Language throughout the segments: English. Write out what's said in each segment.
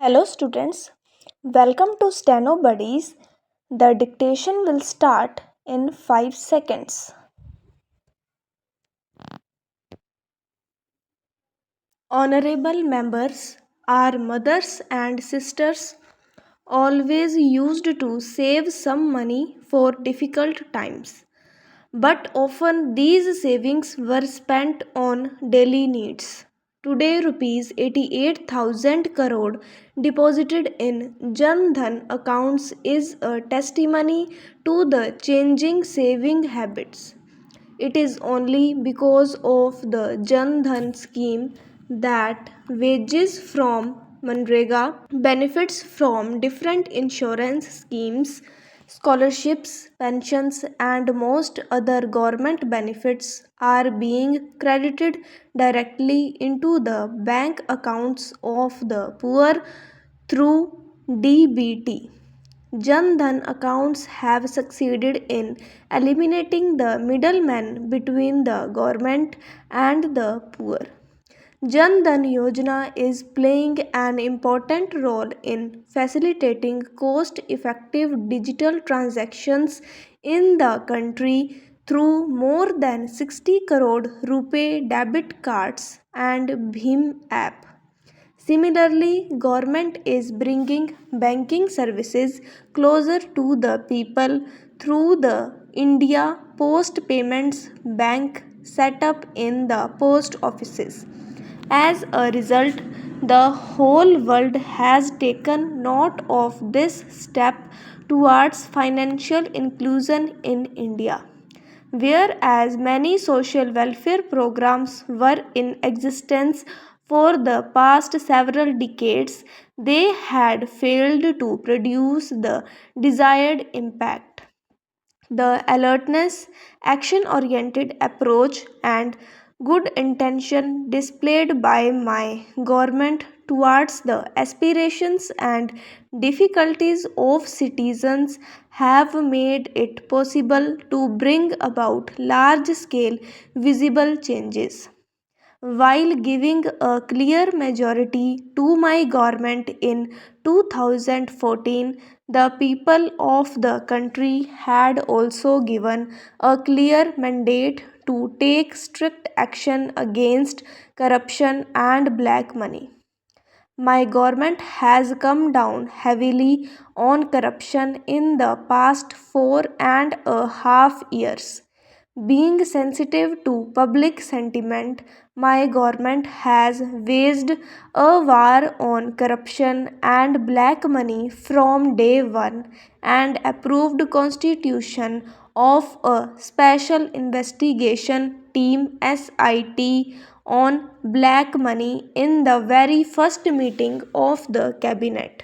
Hello students, welcome to STENOBUDDIES. The dictation will start in 5 seconds. Honorable members, our mothers and sisters always used to save some money for difficult times. But often these savings were spent on daily needs. Today, rupees 88,000 crore deposited in Jan Dhan accounts is a testimony to the changing saving habits. It is only because of the Jan Dhan scheme that wages from Manrega, benefits from different insurance schemes, scholarships, pensions, and most other government benefits are being credited directly into the bank accounts of the poor through DBT. Jan Dhan accounts have succeeded in eliminating the middleman between the government and the poor. Jan Dhan Yojana is playing an important role in facilitating cost effective digital transactions in the country through more than 60 crore RuPay debit cards and Bhim app. Similarly, government is bringing banking services closer to the people through the India Post Payments Bank set up in the post offices. As a result, the whole world has taken note of this step towards financial inclusion in India. Whereas many social welfare programs were in existence for the past several decades, they had failed to produce the desired impact. The alertness, action oriented approach, and good intention displayed by my government towards the aspirations and difficulties of citizens have made it possible to bring about large scale visible changes. While giving a clear majority to my government in 2014, the people of the country had also given a clear mandate to take strict action against corruption and black money. My government has come down heavily on corruption in the past 4.5 years. Being sensitive to public sentiment, my government has waged a war on corruption and black money from day one and approved constitution of a special investigation team SIT on black money in the very first meeting of the cabinet.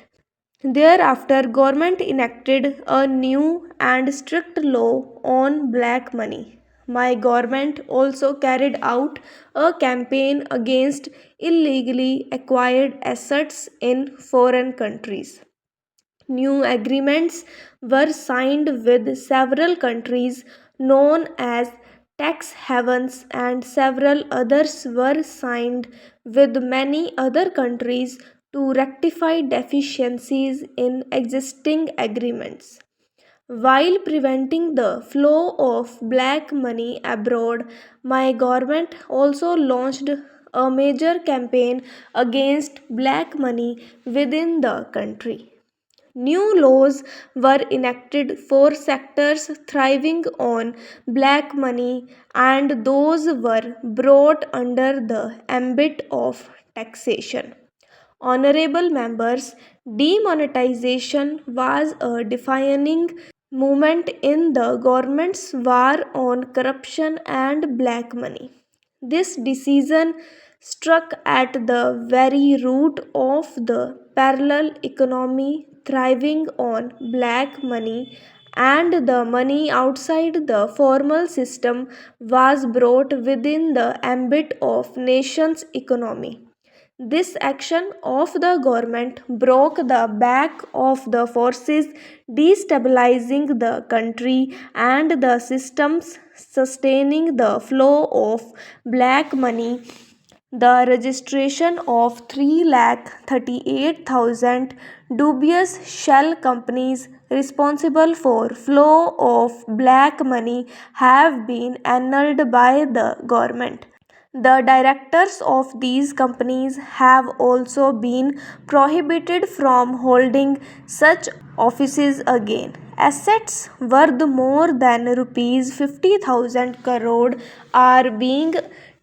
Thereafter, government enacted a new and strict law on black money. My government also carried out a campaign against illegally acquired assets in foreign countries. New agreements were signed with several countries known as tax havens, and several others were signed with many other countries to rectify deficiencies in existing agreements. While preventing the flow of black money abroad, my government also launched a major campaign against black money within the country. New laws were enacted for sectors thriving on black money, and those were brought under the ambit of taxation. Honorable members, demonetization was a defining moment in the government's war on corruption and black money. This decision struck at the very root of the parallel economy thriving on black money, and the money outside the formal system was brought within the ambit of nation's economy. This action of the government broke the back of the forces destabilizing the country and the systems sustaining the flow of black money. the registration of 3,38,000 dubious shell companies responsible for flow of black money have been annulled by the government. The directors of these companies have also been prohibited from holding such offices again. Assets worth more than rupees 50,000 crore are being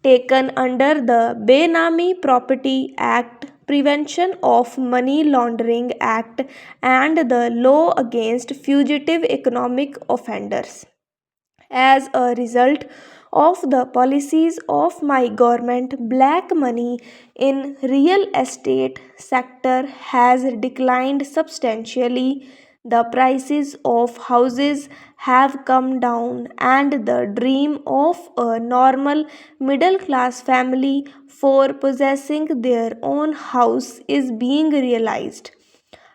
taken under the Benami Property Act, Prevention of Money Laundering Act, and the Law Against Fugitive Economic Offenders. As a result of the policies of my government, black money in real estate sector has declined substantially. The prices of houses have come down and the dream of a normal middle class family for possessing their own house is being realized.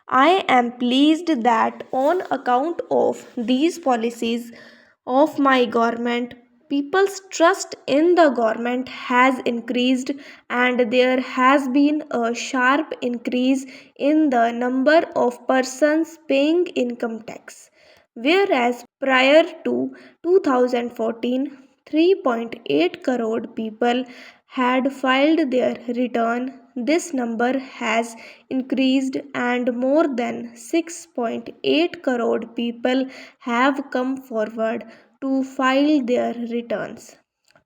I am pleased that on account of these policies of my government, people's trust in the government has increased and there has been a sharp increase in the number of persons paying income tax. Whereas prior to 2014, 3.8 crore people had filed their return. This number has increased and more than 6.8 crore people have come forward to file their returns.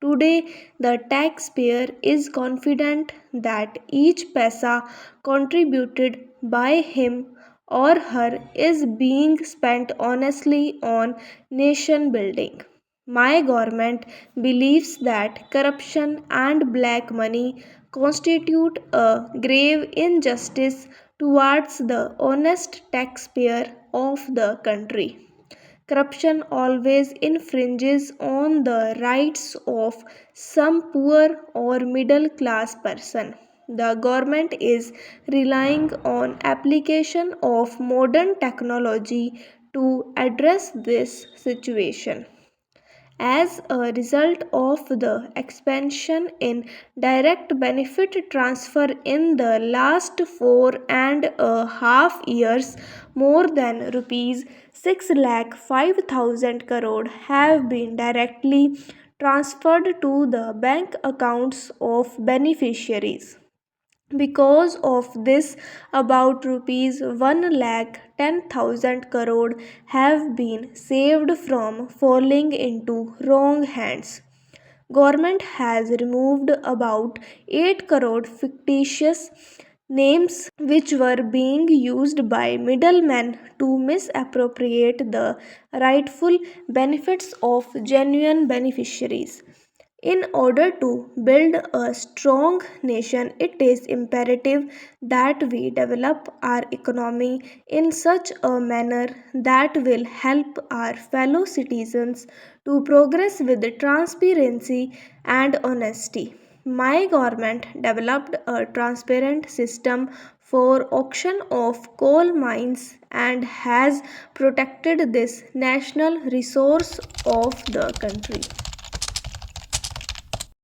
Today, the taxpayer is confident that each paisa contributed by him or her is being spent honestly on nation building. My government believes that corruption and black money constitute a grave injustice towards the honest taxpayer of the country. Corruption always infringes on the rights of some poor or middle class person. The government is relying on application of modern technology to address this situation. As a result of the expansion in direct benefit transfer in the last 4.5 years, more than rupees 6,05,000 crore have been directly transferred to the bank accounts of beneficiaries. Because of this, about rupees 1,10,000 crore have been saved from falling into wrong hands. Government has removed about 8 crore fictitious names which were being used by middlemen to misappropriate the rightful benefits of genuine beneficiaries. In order to build a strong nation, it is imperative that we develop our economy in such a manner that will help our fellow citizens to progress with transparency and honesty. My government developed a transparent system for auction of coal mines and has protected this national resource of the country.